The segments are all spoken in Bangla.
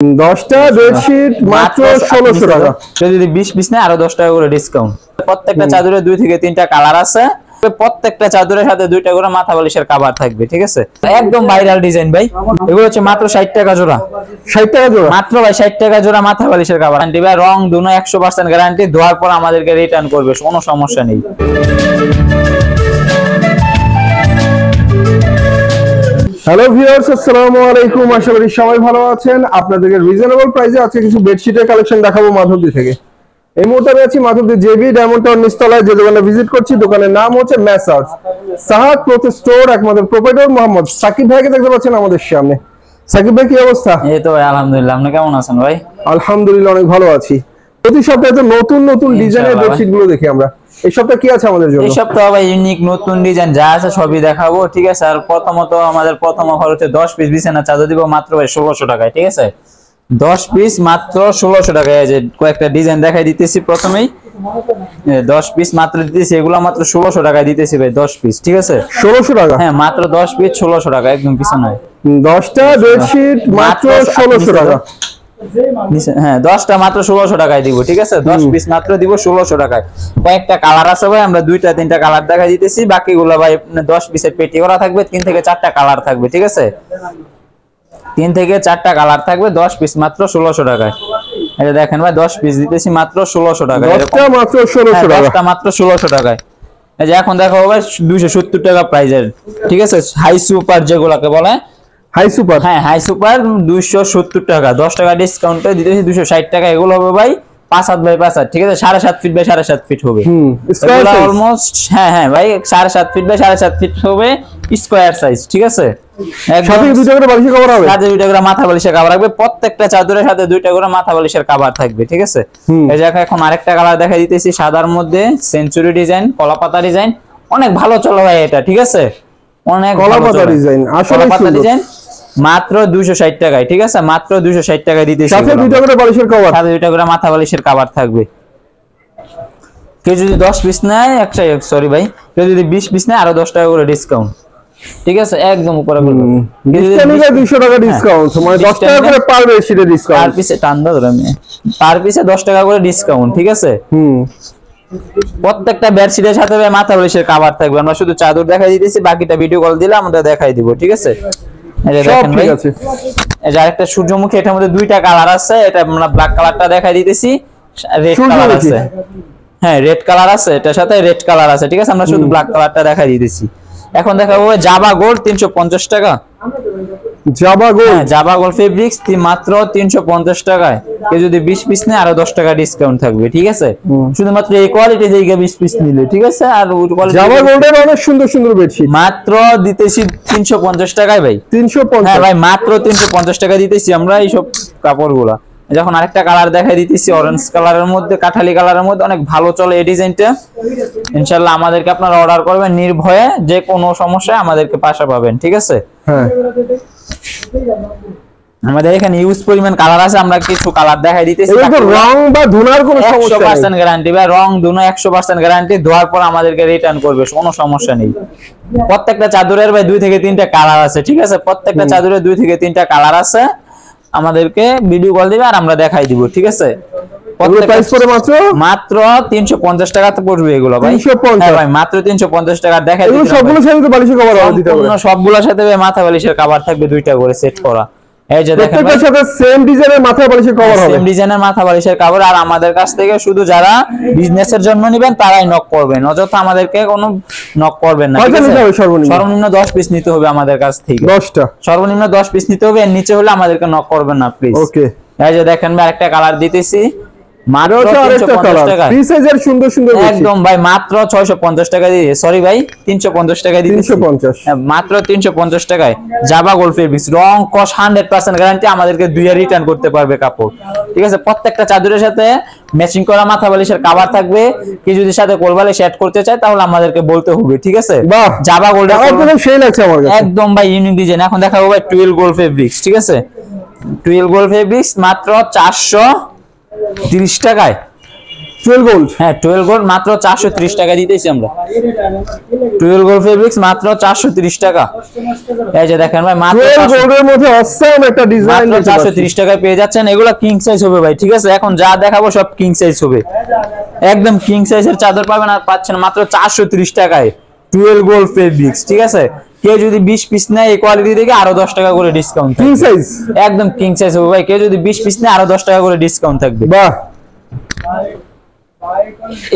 10টা বেডশিট মাত্র 1600 টাকা। যদি 20 পিস নেয় আরো 10 টাকা করে ডিসকাউন্ট। প্রত্যেকটা চাদরে 2 থেকে 3টা কালার আছে। প্রত্যেকটা চাদরের সাথে 2টা করে মাথা বালিশের কভার থাকবে, ঠিক আছে? একদম ভাইরাল ডিজাইন ভাই। এগুলো হচ্ছে মাত্র 60 টাকা জোড়া। 60 টাকা জোড়া মাত্র ভাই 60 টাকা জোড়া মাথা বালিশের কভার। গ্যারান্টি ভাই, রং দুনো 100% গ্যারান্টি। ধোয়ার পর আমাদেরকে রিটার্ন করবে, কোনো সমস্যা নেই। হ্যালো ভিউয়ার্স, আসসালামু আলাইকুম। আশা করি সবাই ভালো আছেন। আপনাদেরকে রিজনেবল প্রাইসে আজকে কিছু বেডশিটের কালেকশন দেখাবো মাধবদী থেকে। এই মুহূর্তে আমি আছি মাধবদী জেবি ডায়মন্ড টাউন নিচতলায়, যে দোকানে ভিজিট করছি। দোকানের নাম হচ্ছে মেসার্স সাহাদ ক্লথ স্টোর। একমাত্র প্রোপাইটর মোহাম্মদ সাকিব ভাইকে দেখতে পাচ্ছেন আমাদের সামনে। সাকিব ভাই, কি অবস্থা? এই তো ভাই আলহামদুলিল্লাহ। আপনি কেমন আছেন ভাই? আলহামদুলিল্লাহ, অনেক ভালো আছি। প্রতি সপ্তাহে তো নতুন নতুন ডিজাইনের বেডশিট গুলো দেখি আমরা। এই সপ্তাহে কি আছে আমাদের জন্য? এই সপ্তাহে ভাই ইউনিক নতুন ডিজাইন যা আছে সবই দেখাবো, ঠিক আছে? আর প্রথমত আমাদের প্রথম অফার হচ্ছে 10 পিস বিছানা চাদর দিব মাত্র ভাই 1600 টাকায়, ঠিক আছে? 10 পিস মাত্র 1600 টাকায়। যে কয়েকটা ডিজাইন দেখাই দিতেছি প্রথমেই। 10 পিস মাত্র দিতেছি, এগুলো মাত্র 1600 টাকায় দিতেছি ভাই। 10 পিস, ঠিক আছে? 1600 টাকা? হ্যাঁ, মাত্র 10 পিস 1600 টাকা, একদম বিছানায়। 10টা বেডশিট মাত্র 1600 টাকা। হ্যাঁ, 10টা মাত্র 1600 টাকায় দিব, ঠিক আছে? 10 পিস মাত্র দিব 1600 টাকায়। কয়েকটা কালার আছে ভাই, আমরা 2টা 3টা কালার দেখাই দিতেছি। বাকিগুলো ভাই 10 পিসের পেটি করা থাকবে, 3 থেকে 4টা কালার থাকবে, ঠিক আছে? 3 থেকে 4টা কালার থাকবে, 10 পিস মাত্র 1600 টাকায়। এই যে দেখেন ভাই, 10 পিস দিতেছি মাত্র 1600 টাকায়। 10টা মাত্র 1600 টাকা। 10টা মাত্র 1600 টাকায়। এই যে এখন দেখাবো ভাই 270 টাকা প্রাইজের, ঠিক আছে? হাই সুপার যেগুলোকে বলে, হাই সুপার। হ্যাঁ, হাই সুপার 270 টাকা। 10 টাকা ডিসকাউন্টে দিতেছি 260 টাকা। এগুলো হবে ভাই 5 হাত বাই 5 হাত, ঠিক আছে? 7.5 ফিট বাই 7.5 ফিট হবে। এগুলো অলমোস্ট, হ্যাঁ হ্যাঁ ভাই, 7.5 ফিট বাই 7.5 ফিট হবে স্কয়ার সাইজ, ঠিক আছে? সাথে 2টা করে বালিশের কভার হবে। সাথে 2টা করে মাথা বালিশের কভার থাকবে। প্রত্যেকটা চাদরের সাথে 2টা করে মাথা বালিশের কভার থাকবে, ঠিক আছে? এই যে এখন আরেকটা কালার দেখাই দিতেছি, সাদার মধ্যে সেঞ্চুরি ডিজাইন, কলাপাতা ডিজাইন। অনেক ভালো চলে ভাই এটা, ঠিক আছে? অনেক কলাপাতা ডিজাইন, আসলে কলাপাতা ডিজাইন মাত্র 260 টাকায়, ঠিক আছে? মাত্র 260 টাকায় দিতেছি। সাথে 2টা করে বালিশের কভার। সাথে 2টা করে মাথা বালিশের কভার থাকবে। কেউ যদি 10 পিস নেয়, সরি ভাই, কেউ যদি 20 পিস নেয় আরো 10 টাকা করে ডিসকাউন্ট, ঠিক আছে? একদম উপরে করব। 200 টাকা ডিসকাউন্ট, মানে 10 টাকা করে পার বেডশিটে ডিসকাউন্ট। পার পিসে টান দাও আমি, পার পিসে 10 টাকা করে ডিসকাউন্ট, ঠিক আছে? প্রত্যেকটা বেডশিটের সাথে মাথা বালিশের কভার থাকবে। আমরা শুধু চাদর দেখাই দিতেছি, বাকিটা ভিডিও কল দিলে আমরা দেখাই দিব, ঠিক আছে? এই যে দেখেন ভাই, এই যে আরেকটা সূর্যমুখী, এটার মধ্যে 2টা কালার আছে। এটা আমরা ব্ল্যাক কালারটা দেখাই দিতেছি, রেড কালার আছে। হ্যাঁ, রেড কালার আছে, এটার সাথে রেড কালার আছে, ঠিক আছে? আমরা শুধু ব্ল্যাক কালারটা দেখাই দিতেছি। এখন দেখাবো জাভা গোল্ড 350 টাকা। জাভা গোল্ড, হ্যাঁ, জাভা গোল্ড ফেব্রিক্স মাত্র 350 টাকায়। কেউ যদি 20 পিস নেয় আরো 10 টাকা ডিসকাউন্ট থাকবে, ঠিক আছে? শুধুমাত্র এই কোয়ালিটি থেকে 20 পিস নিলে, ঠিক আছে? আর জাভা গোল্ডের অনেক সুন্দর সুন্দর বেডশিট মাত্র দিতেছি 350 টাকায় ভাই। 350? হ্যাঁ ভাই, মাত্র 350 টাকা দিতেছি আমরা এই সব কাপড়গুলা। যখন আরেকটা কালার দেখাই দিতেছি, অরেঞ্জ কালারের মধ্যে, কাঠালি কালারের মধ্যে, অনেক ভালো চলে এই ডিজাইনটা। ইনশাআল্লাহ আমাদেরকে আপনারা অর্ডার করবেন নির্ভয়ে, যে কোনো সমস্যায় আমাদেরকে পাশে পাবেন, ঠিক আছে? হ্যাঁ, আমাদের এখানে ইউজ পরিমাণ কালার আছে, আমরা কিছু কালার দেখাই দিতেছি। এগুলো রং বা ধোনার কোনো সমস্যা নেই, 100% গ্যারান্টি ভাই। রং ধুনো 100% গ্যারান্টি। ধোয়ার পর আমাদেরকে রিটার্ন করবে, কোনো সমস্যা নেই। প্রত্যেকটা চাদরের ভাই 2 থেকে 3টা কালার আছে, ঠিক আছে? প্রত্যেকটা চাদরের 2 থেকে 3টা কালার আছে। আমাদেরকে ভিডিও কল দিবে আর আমরা দেখাই দিব, ঠিক আছে? প্রাইস পড়ে মাত্র 350 টাকা তো পড়বে এগুলো ভাই। 350? হ্যাঁ ভাই, মাত্র 350 টাকা দেখাই দিই। সবগুলোর সাথে তো বালিশের কভার হবে দিতে হবে। সবগুলোর সাথে মাথা বালিশের কভার থাকবে, 2টা করে সেট করা। এই যে দেখেন ভাই, প্রত্যেকটার সাথে সেম ডিজাইনের মাথা বালিশের কভার হবে, সেম ডিজাইনের মাথা বালিশের কভার। আর আমাদের কাছ থেকে শুধু যারা বিজনেসের জন্য নেবেন তারাই নক করবেন, অযথা আমাদেরকে কোনো নক করবেন না, ঠিক আছে? সর্বনিম্ন 10 পিস নিতে হবে আমাদের কাছ থেকে। 10টা সর্বনিম্ন 10 পিস নিতে হবে, এর নিচে হলে আমাদেরকে নক করবেন না প্লিজ। ওকে। এই যে দেখেন ভাই, আরেকটা কালার দিতেছি মাত্র 350 টাকা। ফ্রি সাইজের সুন্দর সুন্দর একদম ভাই, মাত্র 650 টাকা দিয়ে, সরি ভাই 350 টাকা দিয়ে, 350 মাত্র 350 টাকায়। জাভা গোল্ড ফেব্রিক্স, রং কস 100% গ্যারান্টি। আমাদেরকে 2 ইয়ার রিটার্ন করতে পারবে কাপড়, ঠিক আছে? প্রত্যেকটা চাদরের সাথে ম্যাচিং করা মাথা বালিশের কভার থাকবে। কি যদি সাথে কোলবালিশ অ্যাড করতে চায় তাহলে আমাদেরকে বলতে হবে, ঠিক আছে? বাহ, জাভা গোল্ড একদম সেই লাগছে আমার কাছে, একদম ভাই ইউনিক ডিজাইন। এখন দেখাবো ভাই 12 গোল্ড ফেব্রিক্স, ঠিক আছে? 12 গোল্ড ফেব্রিক্স মাত্র 430 টাকায়। 12 গোল্ড, হ্যাঁ 12 গোল্ড মাত্র 430 টাকা দিতেছি আমরা। 12 গোল্ড ফেব্রিক্স মাত্র 430 টাকা। এই যে দেখেন ভাই মাত্র 12 গোল্ডের মধ্যে অসাম একটা ডিজাইন, মাত্র 430 টাকায় পেয়ে যাচ্ছেন। এগুলা কিং সাইজ হবে ভাই, ঠিক আছে? এখন যা দেখাবো সব কিং সাইজ হবে, একদম কিং সাইজের চাদর পাবেন আর পাচ্ছেন মাত্র 430 টাকায় 12 গোল্ড ফেব্রিক্স, ঠিক আছে? কেউ যদি 20 পিস নেয় এই কোয়ালিটি থেকে আরো 10 টাকা করে ডিসকাউন্ট কিং থাকবে। সাইজ, একদম কিং সাইজ হবে ভাই, কেউ যদি 20 পিস নেয় আরো 10 টাকা করে ডিসকাউন্ট থাকবে। বাহ।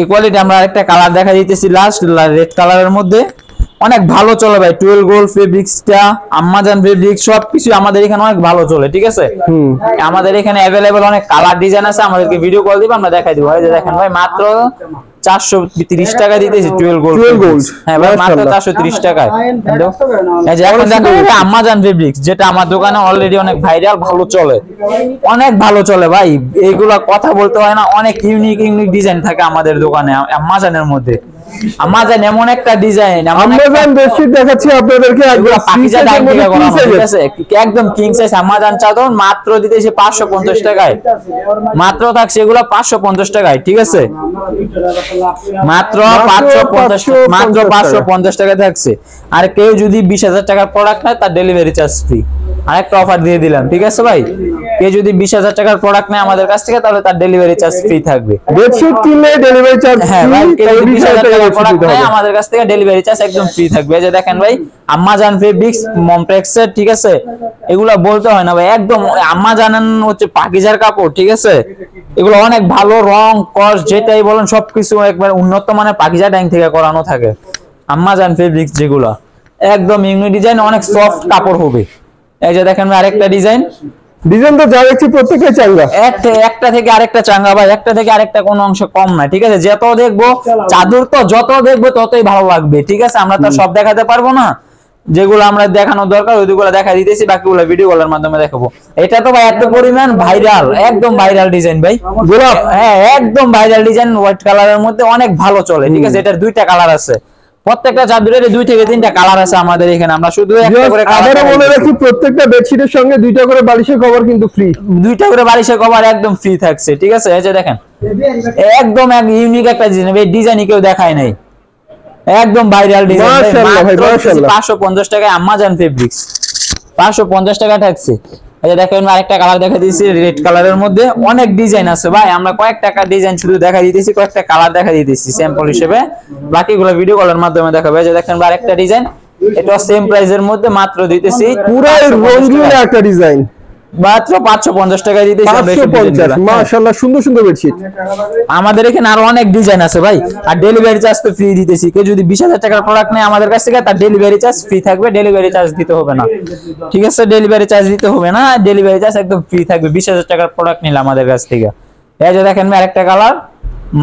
এই কোয়ালিটি আমরা আরেকটা কালার দেখা দিতেছি, লাস্ট রেড কালারের মধ্যে অনেক ভালো চলে ভাই 12 গোল্ড ফেব্রিক্সটা, আম্মাজান ফেব্রিক্স সবকিছু আমাদের এখানে অনেক ভালো চলে, ঠিক আছে? আমাদের এখানে अवेलेबल অনেক কালার ডিজাইন আছে, আমাদেরকে ভিডিও কল দিবেন আমরা দেখাই দিব। এই যে দেখেন ভাই মাত্র 430 টাকা দিতেছি 12 গোল্ড। হ্যাঁ ভাই মাত্র 430 টাকায়। এই যে এখন দেখো আম্মাজান ফেব্রিক্স, যেটা আমার দোকানে অলরেডি অনেক ভাইরাল, ভালো চলে, অনেক ভালো চলে ভাই। এইগুলা কথা বলতে হয় না, অনেক ইউনিক ইউনিক ডিজাইন থাকে আমাদের দোকানে আম্মাজানের মধ্যে। আম্মাজান এমন একটা ডিজাইন, আম্মাজান বেডশিট দেখাচ্ছি আপনাদেরকে, একদম পাকিজা ডাইং থেকে করা, ঠিক আছে? একদম কিং সাইজ আম্মাজান চাদর মাত্র দিতেছি 550 টাকায়, মাত্র থাকছে এগুলো 550 টাকায়, ঠিক আছে? মাত্র 550 টাকা থাকছে। আর কেউ যদি 20,000 টাকার প্রোডাক্ট নেয় তার ডেলিভারি চার্জ ফ্রি, আরেকটা অফার দিয়ে দিলাম, ঠিক আছে ভাই? কেউ যদি 20,000 টাকার প্রোডাক্ট নেয় আমাদের কাছ থেকে তাহলে তার ডেলিভারি চার্জ ফ্রি থাকবে। বেডশিট কিনলে ডেলিভারি চার্জ, হ্যাঁ ভাই, কেউ যদি 20,000 টাকার প্রোডাক্ট নেয় আমাদের কাছ থেকে ডেলিভারি চার্জ একদম ফ্রি থাকবে। এই যে দেখেন ভাই আম্মাজান ফেব্রিক্স মমটেক্সের, ঠিক আছে? এগুলা বলতে হয় না ভাই, একদম আম্মাজান হচ্ছে পাকিজার কাপড়, ঠিক আছে? এগুলো অনেক ভালো, রং কস যেটাই বলেন সবকিছু একবার উন্নত মানের পাকিজা ডাইং থেকে করানো থাকে। আম্মাজান ফেব্রিক্স যেগুলো একদম ইউনিক ডিজাইন, অনেক সফট কাপড় হবে। এই যে দেখেন আরেকটা ডিজাইন, ডিজাইন তো যা দেখছি প্রত্যেকটাই চাঙ্গা, একটা থেকে আরেকটা চাঙ্গা ভাই, একটা থেকে আরেকটা কোনো অংশ কম না, ঠিক আছে? যত দেখবো চাদর তো যত দেখবো ততই ভালো লাগবে, ঠিক আছে? আমরা তো সব দেখাতে পারবো না, যেগুলো আমরা দেখানোর দরকার ওইগুলো দেখা দিতেছি, বাকিগুলো ভিডিও কলের মাধ্যমে দেখাবো। এটা তো ভাই এত পরিমাণ ভাইরাল, একদম ভাইরাল ডিজাইন ভাই, গোলাপ, হ্যাঁ একদম ভাইরাল ডিজাইন, হোয়াইট কালারের মধ্যে অনেক ভালো চলে, ঠিক আছে? এটার দুইটা কালার আছে, প্রত্যেকটা চাদরের 2 থেকে 3টা কালার আছে আমাদের এখানে, আমরা শুধু একটা করে কালার মনে রাখি প্রত্যেকটা বেডশিটের সঙ্গে 2টা করে বালিশের কভার কিন্তু ফ্রি, 2টা করে বালিশের কভার একদম ফ্রি থাকছে, ঠিক আছে? এই যে দেখেন একদম এক ইউনিক একটা ডিজাইন, এই ডিজাইনই কেউ দেখায় নাই, একদম ভাইরাল ডিজাইন। মাশাআল্লাহ ভাই মাশাআল্লাহ, 550 টাকায় আম্মাজান ফেব্রিক্স, 550 টাকা থাকছে। এই যে দেখেন আরেকটা কালার দেখা দিয়েছি রেড কালারের মধ্যে, অনেক ডিজাইন আছে ভাই, আমরা কয়েকটা ডিজাইন শুধু দেখা দিতেছি, কয়েকটা কালার দেখা দিতেছি স্যাম্পল হিসেবে, বাকিগুলো ভিডিও কলের মাধ্যমে দেখাবো। এই যে দেখেন আরেকটা ডিজাইন, এটা সেম প্রাইসের মধ্যে মাত্র দিতেছি পুরো রঙিন একটা ডিজাইন, মাত্র 550 টাকা দিতেছি। 550, মাশাআল্লাহ সুন্দর সুন্দর বেডশিট। আমাদের এখানে আরো অনেক ডিজাইন আছে ভাই, আর ডেলিভারি চার্জ তো ফ্রি দিতেছি। কেউ যদি 20,000 টাকার প্রোডাক্ট নেয় আমাদের কাছ থেকে তার ডেলিভারি চার্জ ফ্রি থাকবে, ডেলিভারি চার্জ দিতে হবে না, ঠিক আছে? ডেলিভারি চার্জ দিতে হবে না, ডেলিভারি চার্জ একদম ফ্রি থাকবে 20,000 টাকার প্রোডাক্ট নিলে আমাদের কাছ থেকে। এই যে দেখেন আরেকটা কালার,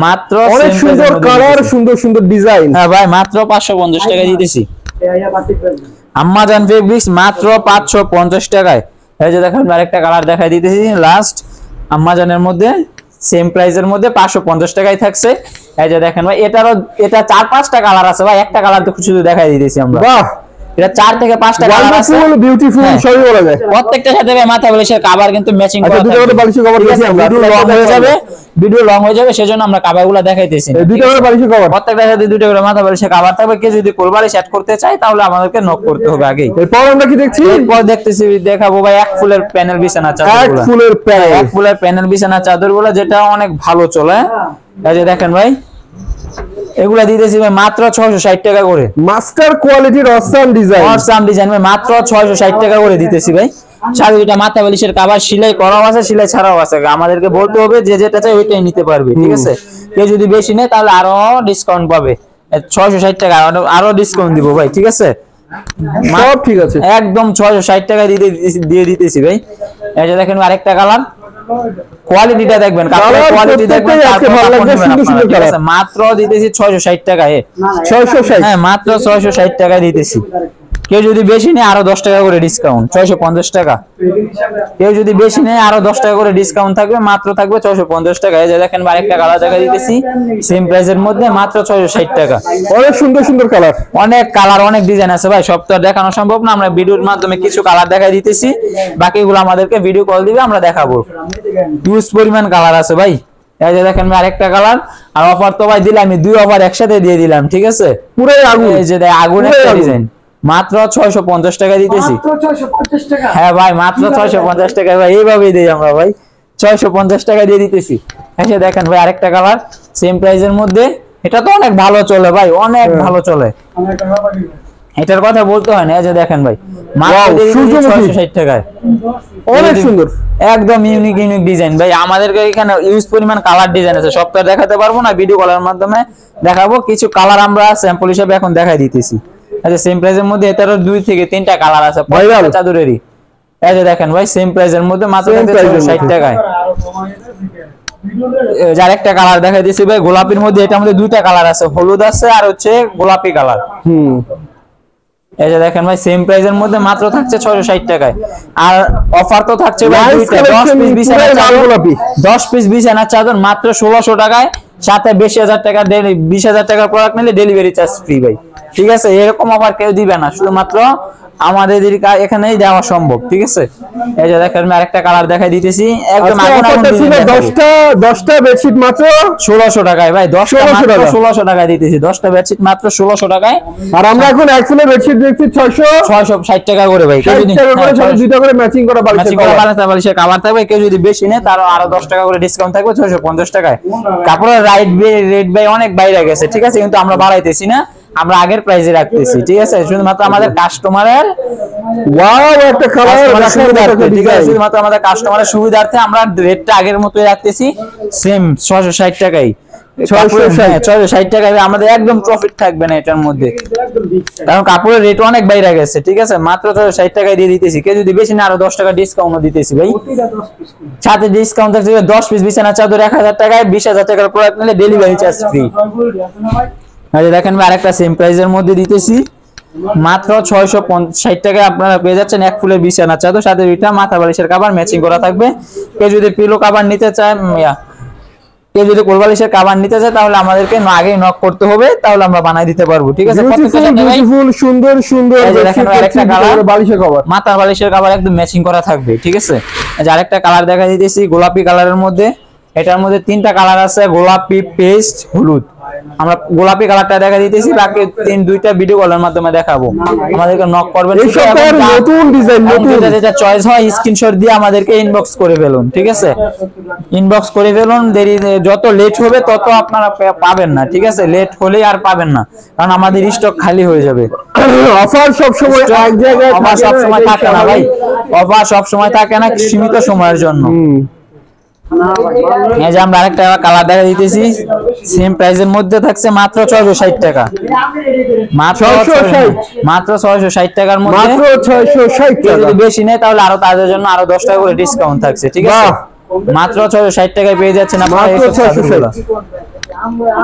মাত্র অনেক সুন্দর কালার, সুন্দর সুন্দর ডিজাইন। হ্যাঁ ভাই মাত্র 550 টাকা দিতেছি আম্মাজান ফেব্রিক্স, মাত্র 550 টাকায়। এই যে দেখেন আরেকটা কালার দেখাই দিতেছি লাস্ট, আম্মাজানের মধ্যে সেম প্রাইসের মধ্যে 550 টাকায় থাকছে। এই যে দেখেন ভাই এটা 4-5টা কালার আছে ভাই, একটা কালার তো শুধু দেখাই দিতেছি আমরা। বাহ, এটা 4 থেকে 5টা কালার আছে, বিউটিফুল সবই বলা যায়। প্রত্যেকটার সাথে ভাই মাথা বালিশের কভার কিন্তু ম্যাচিং করা আছে। 2টা করে বালিশের কভার দিয়েছি আমরা, ভিডিও লং হয়ে যাবে সেজন্য আমরা কভারগুলো দেখাইতেছি। 2টা করে বালিশের কভার, প্রত্যেকটার সাথে 2টা করে মাথা বালিশের কভার থাকবে। কেউ যদি কোল বালিশ অ্যাড করতে চায় তাহলে আমাদেরকে নক করতে হবে আগেই। এরপর আমরা কি দেখছি? এরপর দেখতেছি দেখাবো ভাই এক ফুলের প্যানেল বিছানা চাদরগুলো, এক ফুলের প্যানেল বিছানা চাদরগুলো যেটা অনেক ভালো চলে। এই যে দেখেন ভাই এগুলা দিতেছি ভাই মাত্র 660 টাকা করে, মাস্টার কোয়ালিটির অসাম ডিজাইন, অসাম ডিজাইন ভাই মাত্র 660 টাকা করে দিতেছি ভাই। চারটা মাথা বালিশের কভার সেলাই করাও আছে, সেলাই ছাড়াও আছে, আমাদেরকে বলতে হবে যে যেটা চাই ওইটাই নিতে পারবে, ঠিক আছে? কেউ যদি বেশি নেয় তাহলে আরো ডিসকাউন্ট পাবে, 660 টাকা আরো ডিসকাউন্ট দিব ভাই, ঠিক আছে? সব ঠিক আছে, একদম 660 টাকা দিয়ে দিতেছি ভাই। এই যে দেখেন আরেকটা কালার, কোয়ালিটিটা দেখবেন, কাপড়ের কোয়ালিটি দেখবেন, তারপর ভালো লাগবে, সুন্দর সুন্দর কালার। মাত্র দিতেছি 660 টাকায়, 660, হ্যাঁ মাত্র 660 টাকা দিতেছি। কেউ যদি বেশি নেয় আরো 10 টাকা করে ডিসকাউন্ট, 650 টাকা। কেউ যদি বেশি নেয় আরো 10 টাকা করে ডিসকাউন্ট থাকবে, মাত্র থাকবে 650 টাকা। এই যে দেখেন আরেকটা কালার দেখা দিতেছি সেম প্রাইসের মধ্যে, মাত্র 660 টাকা। অনেক সুন্দর সুন্দর কালার, অনেক কালার, অনেক ডিজাইন আছে ভাই, সব তো দেখানো সম্ভব না, আমরা ভিডিওর মাধ্যমে কিছু কালার দেখাই দিতেছি, বাকিগুলো আমাদেরকে ভিডিও কল দিবে আমরা দেখাবো। হিউজ পরিমাণ কালার আছে ভাই, এই যে দেখেন ভাই আরেকটা কালার। আর অফার তো ভাই দিলাম, আমি দুই অফার একসাথে দিয়ে দিলাম, ঠিক আছে? পুরাই আগুন, এই যে আগুন একটা ডিজাইন মাত্র 650 টাকা দিতেছি। মাত্র 650 টাকা। হ্যাঁ ভাই মাত্র 650 টাকা ভাই, এইভাবেই দেই আমরা ভাই, 650 টাকা দিয়ে দিতেছি। এসে দেখেন ভাই আরেকটা কালার সেম প্রাইজের মধ্যে, এটা তো অনেক ভালো চলে ভাই, অনেক ভালো চলে, অনেক টাকা পাবি। এটার কথা বলতে হয় না। এই যে দেখেন ভাই মাত্র 660 টাকায়, অনেক সুন্দর, একদম ইউনিক ইউনিক ডিজাইন ভাই। আমাদের এখানে ইউজ পরিমাণ কালার ডিজাইন আছে, সব তো আর দেখাতে পারবো না, ভিডিও কলের মাধ্যমে দেখাবো। কিছু কালার আমরা স্যাম্পল হিসেবে এখন দেখাই দিতেছি। আচ্ছা সেম প্রাইজের মধ্যে এটারও 2 থেকে 3টা কালার আছে চাদরেরই। এই যে দেখেন ভাই সেম প্রাইজের মধ্যে মাত্র 60 টাকায়। যার একটা কালার দেখাই দিছি ভাই গোলাপির মধ্যে, এটার মধ্যে 2টা কালার আছে, হলুদ আছে আর হচ্ছে গোলাপি কালার। এই যে দেখেন ভাই সেম প্রাইজের মধ্যে মাত্র থাকছে 660 টাকায়। আর অফার তো থাকছে ভাই 10 পিস বিছানার চাদর, 10 পিস বিছানার চাদর মাত্র 1600 টাকায়, সাথে 20000 টাকা 20000 টাকার প্রোডাক্ট নিলে ডেলিভারি চার্জ ফ্রি ভাই, ঠিক আছে? এরকম অফার কেউ দিবে না, শুধুমাত্র আমাদের এখানেই দেওয়া সম্ভব, ঠিক আছে? এই যে দেখেন আমি আরেকটা কালার দেখাই দিতেছি, একদম আগুন আগুন ডিজাইন। 10টা বেডশিট মাত্র 1600 টাকায় ভাই, 10টা মাত্র 1600 টাকায় দিতেছি, 10টা বেডশিট মাত্র 1600 টাকায়। আর আমরা এখন এক ফুলের বেডশিট দেখছি 660 টাকা করে ভাই, কেউ যদি দুইটা করে ম্যাচিং করা বালিশের কভার থাকবে, কেউ যদি বেশি নেয় তার আরো 10 টাকা করে ডিসকাউন্ট থাকবে 650 টাকায়। কাপড়ের রেট ভাই অনেক বাইরে গেছে, ঠিক আছে? কিন্তু আমরা বাড়াইতেছি না, আমরা আগের প্রাইসে রাখতেছি, ঠিক আছে? শুধুমাত্র আমাদের কাস্টমারের একটা কালার সুবিধার্থে, ঠিক আছে? শুধুমাত্র আমাদের কাস্টমারের সুবিধার্থে আমরা রেটটা আগের মতোই রাখতেছি, সেম 660 টাকাই। 660 টাকায় আমাদের একদম প্রফিট থাকবে না এটার মধ্যে, কারণ কাপড়ের রেট অনেক বাইরে গেছে, ঠিক আছে? মাত্র 660 টাকায় দিয়ে দিতেছি, কেউ যদি বেশি না আরো 10 টাকা ডিসকাউন্ট দিতেছি ভাই, সাথে ডিসকাউন্ট থাকছে 10 পিস বিছানা চাদর 1000 টাকায়, 20000 টাকার প্রোডাক্ট নিলে ডেলিভারি চার্জ ফ্রি। দেখেন ভাই আরেকটা সেম প্রাইজের মধ্যে দিতেছি মাত্র 660 টাকায়, আপনারা পেয়ে যাচ্ছেন এক ফুলের বিছানা চাদর, সাথে দুইটা মাথা বালিশের কভার ম্যাচিং করা থাকবে। কেউ যদি পিলো কভার নিতে চায়, কেউ যদি কোল বালিশের কভার নিতে চায়, তাহলে আমাদেরকে আগেই নক করতে হবে, তাহলে আমরা বানাই দিতে পারবো, ঠিক আছে? সুন্দর সুন্দর আরেকটা কালার বালিশের কভার, মাথা বালিশের কভার একদম ম্যাচিং করা থাকবে, ঠিক আছে? আরেকটা কালার দেখা দিতেছি গোলাপি কালারের মধ্যে, এটার মধ্যে 3টা কালার আছে, গোলাপি, পেস্ট, হলুদ। আমরা গোলাপি কালারটা দেখা দিতেছি, বাকি 2টা ভিডিও কলের মাধ্যমে দেখাবো, আমাদেরকে নক করবেন। এই সপ্তাহের নতুন ডিজাইন, নতুন যেটা চয়েস হয় স্ক্রিনশট দিয়ে আমাদেরকে ইনবক্স করে ফেলুন, ঠিক আছে? ইনবক্স করে ফেলুন, দেরি যত লেট হবে তত আপনারা পাবেন না, ঠিক আছে? লেট হলেই আর পাবেন না, কারণ আমাদের স্টক খালি হয়ে যাবে। অফার সব সময় এক জায়গায়, অফার সব সময় থাকে না ভাই, অফার সব সময় থাকে না, সীমিত সময়ের জন্য। এই যে আমরা আরেকটা কালার দেখা দিতেছি, সেম প্রাইসের মধ্যে থাকছে মাত্র 660 টাকা, মাত্র 660 টাকার মধ্যে, মাত্র 660 টাকা। যদি বেশি নেয় তাহলে আরো তাদের জন্য আরো 10 টাকা করে ডিসকাউন্ট থাকছে, ঠিক আছে? মাত্র 660 টাকায় পেয়ে যাচ্ছেন আপনারা এই সবগুলো।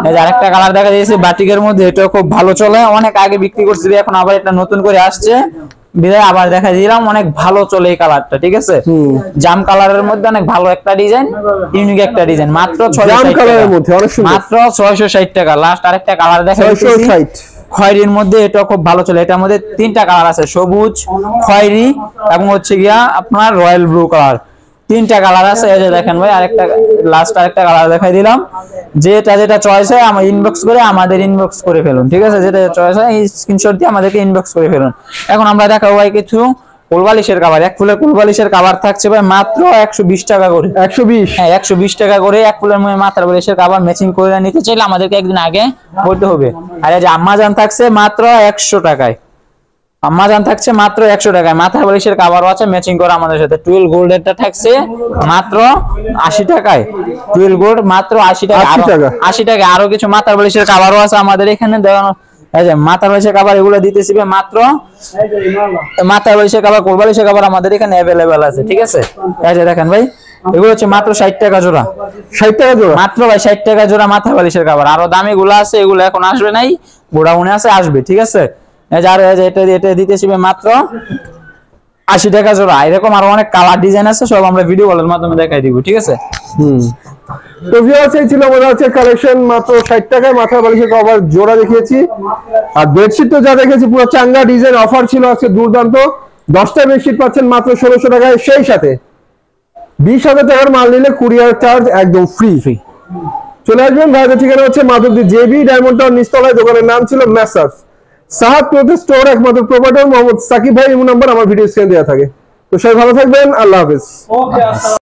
এই যে আরেকটা কালার দেখা দিয়েছে বাটিকের মধ্যে, এটা খুব ভালো চলে, অনেক আগে বিক্রি করছি, এখন আবার এটা নতুন করে আসছে বিদায় আবার দেখা দিলাম, অনেক ভালো চলে এই কালারটা, ঠিক আছে? জাম কালারের মধ্যে অনেক ভালো একটা ডিজাইন, ইউনিক একটা ডিজাইন, মাত্র 660 টাকা। লাস্ট আরেকটা কালার দেখা দিতেছি খয়েরির মধ্যে, এটা খুব ভালো চলে, এটার মধ্যে 3টা কালার আছে, সবুজ, খয়েরি এবং হচ্ছে গিয়া আপনার রয়্যাল ব্লু কালার, 3টা কালার আছে। এই যে দেখেন ভাই আরেকটা লাস্ট আরেকটা কালার দেখাই দিলাম, যেটা চয়েস হয় আমার ইনবক্স করে আমাদের ইনবক্স করে ফেলুন, ঠিক আছে? যেটা চয়েস হয় স্ক্রিনশট দিয়ে আমাদেরকে ইনবক্স করে ফেলুন। এখন আমরা দেখাবো ভাই কিছু কোলবালিশের কভার, এক ফুলের কোলবালিশের কভার থাকছে ভাই মাত্র 120 টাকা করে, 120, হ্যাঁ 120 টাকা করে এক ফুলের মাথার বালিশের কভার ম্যাচিং করে নিতে চাইলে আমাদেরকে একদিন আগে বলতে হবে। আর এই যে আম্মাজান থাকছে মাত্র 100 টাকায়, আম্মাজান থাকছে মাত্র 100 টাকায়, মাথার বালিশের কভারও আছে ম্যাচিং করা আমাদের সাথে। টুয়েল গোল্ডেরটা থাকছে মাত্র 80 টাকায়, টুয়েল গোল্ড মাত্র 80 টাকা, 80 টাকা। আরো কিছু মাথার বালিশের কভারও আছে আমাদের এখানে দেখানো, এই যে মাথার বালিশের কভার এগুলো দিতেছি মাত্র, মাথার বালিশের কভার, কোল বালিশের কভার আমাদের এখানে अवेलेबल আছে, ঠিক আছে? এই যে দেখেন ভাই এগুলো হচ্ছে মাত্র 60 টাকা জোড়া, 60 টাকা জোড়া মাত্র ভাই, 60 টাকা জোড়া মাথার বালিশের কভার। আরো দামি গুলো আছে, এগুলো এখন আসবে নাই, গোডাউনে আছে, আসবে, ঠিক আছে? এটা দিতেছি মাত্র 80 টাকা জোড়া। এরকম আরো অনেক কালার ডিজাইন আছে, সব আমরা ভিডিও কলের মাধ্যমে দেখাই দিব, ঠিক আছে? তো ভিউয়ার্স এই ছিল মনে হচ্ছে কালেকশন, মাত্র 60 টাকায় মাথার বালিশের কভার জোড়া দেখিয়েছি, আর বেডশিট তো যা দেখেছি পুরো চাঙ্গা ডিজাইন, অফার ছিল আজকে দুর্দান্ত। 10টা বেডশিট পাচ্ছেন মাত্র 1600 টাকায়, সেই সাথে 20,000 টাকার মাল নিলে কুরিয়ার চার্জ একদম ফ্রি। চলে আসবেন। ভাইদের ঠিকানা হচ্ছে মাধবদী জেবি ডায়মন্ড টাওয়ার নিচতলায়, দোকানের নাম ছিল মেসার্স সাহাদ ক্লথ স্টোর, একমাত্র প্রোপাইটার মোহাম্মদ সাকিব ভাই। নাম্বার আমার ভিডিও স্ক্রিনে দেওয়া থাকে। তো সবাই ভালো থাকবেন, আল্লাহ হাফেজ। ওকে, আসসালাম।